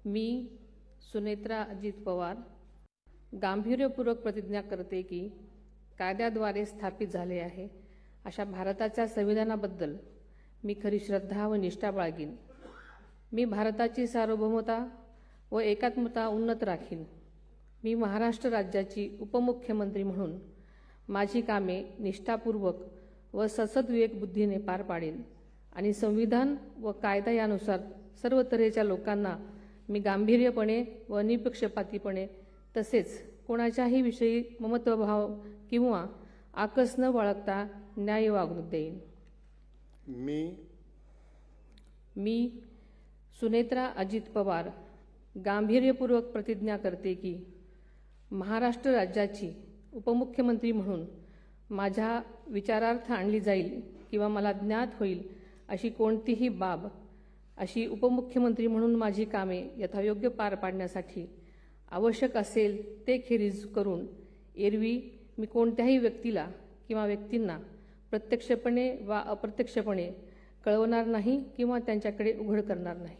मी सुनेत्रा अजित पवार गांभीर्यपूर्वक प्रतिज्ञा करते की कायद्याद्वारे स्थापित झाले आहे अशा भारताच्या संविधानाबद्दल मी खरी श्रद्धा व निष्ठा बाळगीन। मी भारताची सार्वभौमता व एकात्मता उन्नत राखीन। मी महाराष्ट्र राज्याची उपमुख्यमंत्री म्हणून माझी कामे निष्ठापूर्वक व सद्विवेक बुद्धीने पार पाडेन आणि संविधान व कायदा यानुसार सर्व तऱ्हेच्या लोकांना मी गांभीर्यपणे व निपक्षपातीपणे तसेच कोणाच्याही विषयी ममत्वभाव किंवा आकस न बाळगता न्याय वागणूक देईन। मी सुनेत्रा अजित पवार गांभीर्यपूर्वक प्रतिज्ञा करते की महाराष्ट्र राज्याची उपमुख्यमंत्री म्हणून माझ्या विचारार्थ आणली जाईल किंवा मला ज्ञात होईल अशी कोणतीही बाब अशी उपमुख्यमंत्री म्हणून माझी कामे यथायोग्य पार पाडण्यासाठी आवश्यक असेल ते खेरीज करून एरवी मी कोणत्याही व्यक्तीला किंवा व्यक्तींना प्रत्यक्षपणे वा अप्रत्यक्षपणे कळवणार नाही किंवा त्यांच्याकडे उघड करणार नाही।